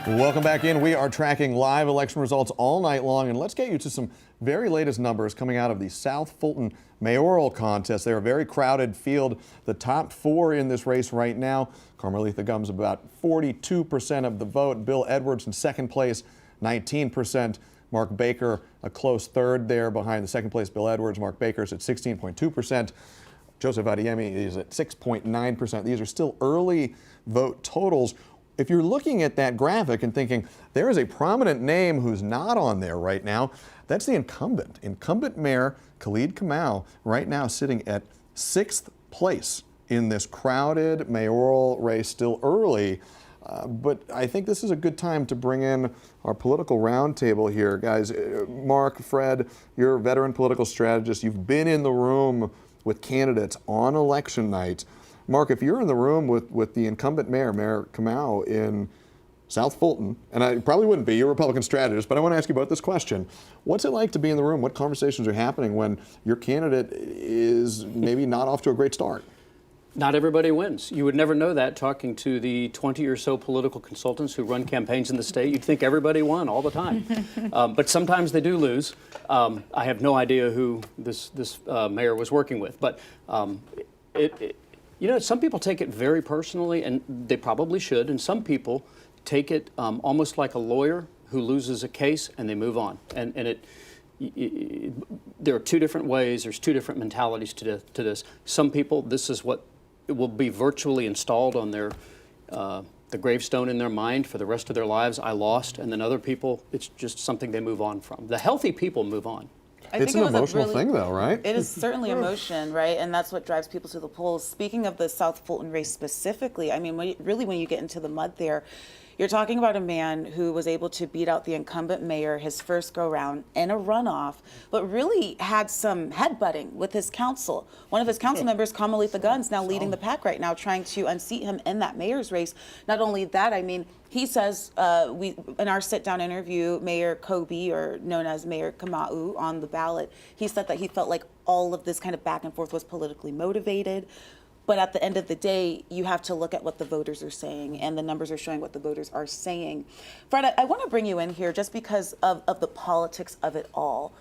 Welcome back in. We are tracking live election results all night long, and let's get you to some very latest numbers coming out of the South Fulton mayoral contest. They're a very crowded field. The top four in this race right now: Carmalitha Gums about 42% of the vote, Bill Edwards in second place, 19%. Mark Baker a close third there behind the second place Bill Edwards. Mark Baker's at 16.2%. Joseph Adeyemi is at 6.9%. These are still early vote totals. If you're looking at that graphic and thinking there is a prominent name who's not on there right now, that's the incumbent. Incumbent Mayor Khalid Kamau right now sitting at 6th place in this crowded mayoral race, still early. But I think this is a good time to bring in our political roundtable here. Guys, Mark, Fred, you're a veteran political strategist. You've been in the room with candidates on election night. Mark, if you're in the room with the incumbent mayor, Mayor Kamau in South Fulton, and I probably wouldn't be, you're a Republican strategist, but I want to ask you about this question. What's it like to be in the room? What conversations are happening when your candidate is maybe not off to a great start? Not everybody wins. You would never know that talking to the 20 or so political consultants who run campaigns in the state. You'd think everybody won all the time. But sometimes they do lose. I have no idea who this mayor was working with. But you know, some people take it very personally, and they probably should. And some people take it almost like a lawyer who loses a case and they move on. And there are two different ways. There's two different mentalities to this. Some people, this is what it will be virtually installed on their the gravestone in their mind for the rest of their lives. I lost. And then other people, it's just something they move on from. The healthy people move on. It's an emotional thing, though, right? It is certainly emotion, right? And that's what drives people to the polls. Speaking of the South Fulton race specifically, I mean, when you get into the mud there, you're talking about a man who was able to beat out the incumbent mayor his first go-round in a runoff, but really had some headbutting with his council. One of his council members, Carmalitha Gums, now leading the pack right now, trying to unseat him in that mayor's race. Not only that, I mean, he says, in our sit-down interview, Mayor Kobe, or known as Mayor Kamau, on the ballot, he said that he felt like all of this kind of back and forth was politically motivated. But at the end of the day, you have to look at what the voters are saying, and the numbers are showing what the voters are saying. Fred, I want to bring you in here just because of the politics of it all.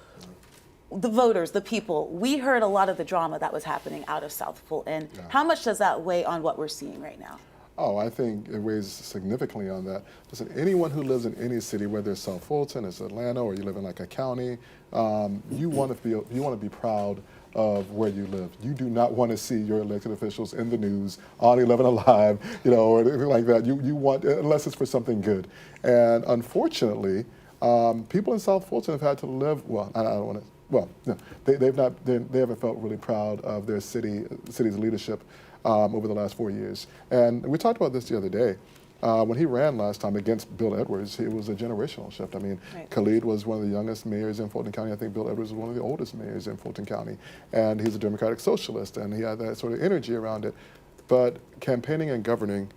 The voters, the people, we heard a lot of the drama that was happening out of South Fulton. Yeah. How much does that weigh on what we're seeing right now? Oh, I think it weighs significantly on that. Listen, anyone who lives in any city, whether it's South Fulton, it's Atlanta, or you live in like a county, you want to be proud of where you live. You do not want to see your elected officials in the news on 11 Alive, you know, or anything like that. You want, unless it's for something good. And unfortunately, people in South Fulton have had to live, well, I don't want to, well, no, they haven't felt really proud of their city's leadership over the last 4 years. And we talked about this the other day. When he ran last time against Bill Edwards, it was a generational shift. I mean, right. Khalid was one of the youngest mayors in Fulton County. I think Bill Edwards was one of the oldest mayors in Fulton County. And he's a Democratic socialist, and he had that sort of energy around it. But campaigning and governing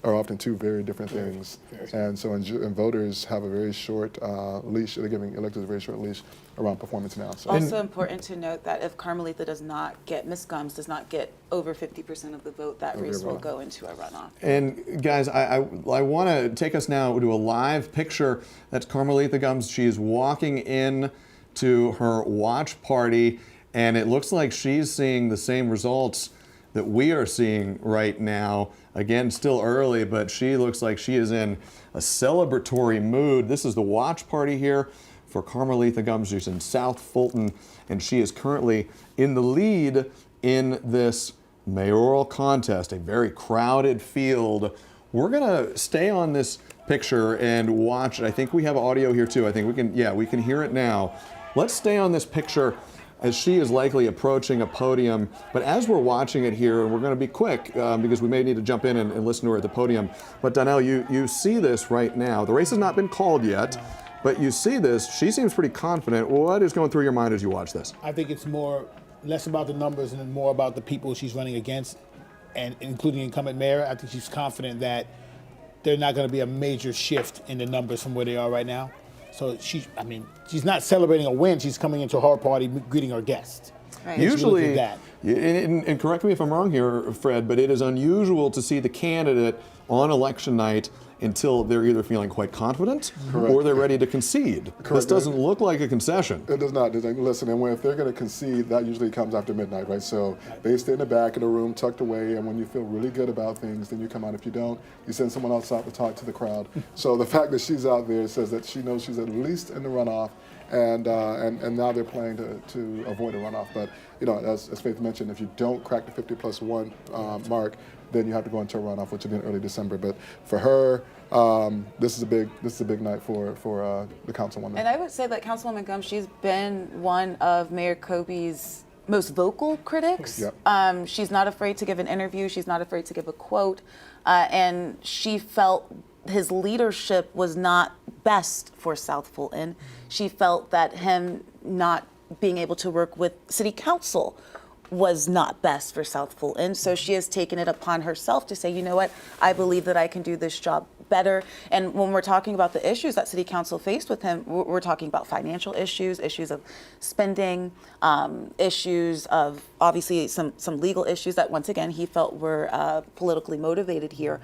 are often two very different things. And so, and voters have a very short leash. They're giving electors a very short leash around performance now. So. Also important to note that if Carmalitha does not get, Ms. Gums does not get over 50% of the vote, that race will go into a runoff. And guys, I want to take us now to a live picture. That's Carmalitha Gums. She is walking in to her watch party, and it looks like she's seeing the same results that we are seeing right now. Again, still early, but she looks like she is in a celebratory mood. This is the watch party here for Carmalitha Gums. She's in South Fulton, and she is currently in the lead in this mayoral contest, a very crowded field. We're gonna stay on this picture and watch it. I think we have audio here too. I think we can hear it now. Let's stay on this picture as she is likely approaching a podium. But as we're watching it here, and we're going to be quick because we may need to jump in and listen to her at the podium. But Donnell, you see this right now. The race has not been called yet, but you see this. She seems pretty confident. What is going through your mind as you watch this? I think it's less about the numbers and more about the people she's running against, and including incumbent mayor. I think she's confident that there's not going to be a major shift in the numbers from where they are right now. So she's not celebrating a win. She's coming into her party, greeting her guests. Right. Usually, and correct me if I'm wrong here, Fred, but it is unusual to see the candidate on election night until they're either feeling quite confident or they're ready to concede. This doesn't look like a concession. It does not. Listen, and if they're going to concede, that usually comes after midnight, right? So they stay in the back of the room, tucked away, and when you feel really good about things, then you come out. If you don't, you send someone else out to talk to the crowd. So the fact that she's out there says that she knows she's at least in the runoff, and now they're playing to avoid a runoff. But as Faith mentioned, if you don't crack the 50+1 mark, then you have to go into a runoff, which will be in early December. But for her, this is a big night for the councilwoman. And I would say that Councilwoman Gums, she's been one of Mayor Kobe's most vocal critics. Yep. She's not afraid to give an interview. She's not afraid to give a quote. And she felt his leadership was not best for South Fulton. She felt that him not being able to work with City Council was not best for South Fulton. So she has taken it upon herself to say, you know what, I believe that I can do this job better. And when we're talking about the issues that City Council faced with him, we're talking about financial issues, issues of spending, issues of obviously some legal issues that once again he felt were politically motivated here.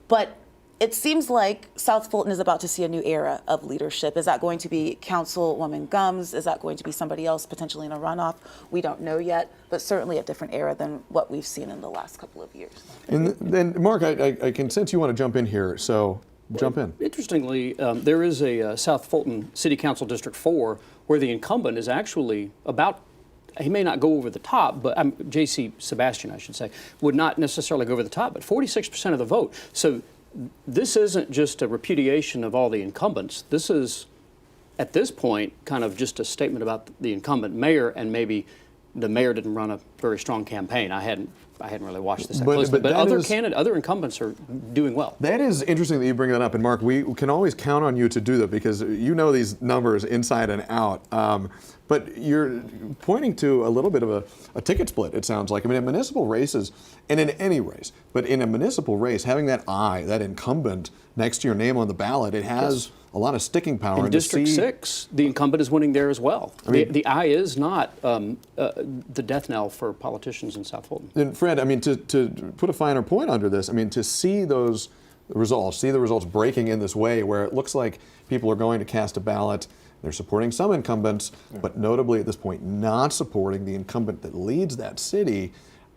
But it seems like South Fulton is about to see a new era of leadership. Is that going to be Councilwoman Gums? Is that going to be somebody else potentially in a runoff? We don't know yet, but certainly a different era than what we've seen in the last couple of years. And then, Mark, I can sense you want to jump in here, so jump in. Interestingly, there is a South Fulton City Council District 4 where the incumbent is actually about, he may not go over the top, but J.C. Sebastian, I should say, would not necessarily go over the top, but 46% of the vote. So this isn't just a repudiation of all the incumbents. This is, at this point, kind of just a statement about the incumbent mayor, and maybe the mayor didn't run a very strong campaign. I hadn't really watched this that closely, but other incumbents are doing well. That is interesting that you bring that up, and Mark, we can always count on you to do that because you know these numbers inside and out. But you're pointing to a little bit of a ticket split, it sounds like. I mean, in municipal races, and in any race, but in a municipal race, having that that incumbent next to your name on the ballot, it has a lot of sticking power. In District 6, the incumbent is winning there as well. I mean, the eye is not the death knell for politicians in South Fulton. And Fred, I mean, to put a finer point under this, I mean, to see those results, see the results breaking in this way where it looks like people are going to cast a ballot, they're supporting some incumbents, but notably at this point not supporting the incumbent that leads that city.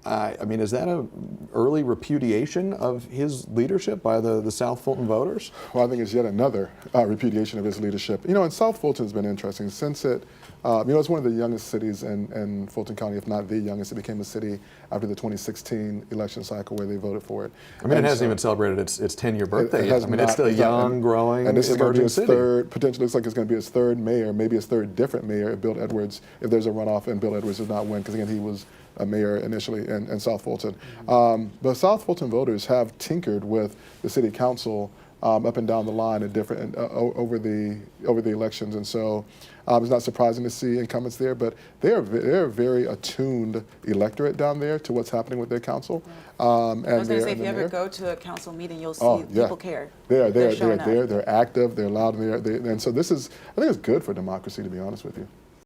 I mean, is that an early repudiation of his leadership by the South Fulton voters? Well, I think it's yet another repudiation of his leadership. And South Fulton has been interesting since it, it's one of the youngest cities in Fulton County, if not the youngest. It became a city after the 2016 election cycle where they voted for it. I mean, it hasn't even celebrated its 10-year birthday yet. I mean, it's still a young, growing, and this is going to be his city. Potentially looks like it's going to be his third mayor, maybe his third different mayor if Bill Edwards, if there's a runoff and Bill Edwards does not win, because again, he was a mayor initially in South Fulton. But South Fulton voters have tinkered with the city council up and down the line at different over the elections, and so it's not surprising to see incumbents there. But they're a very attuned electorate down there to what's happening with their council. I was going to say, if you ever go to a council meeting, you'll see people care. They're there. They're active. They're loud. And so this is, I think, it's good for democracy, to be honest with you.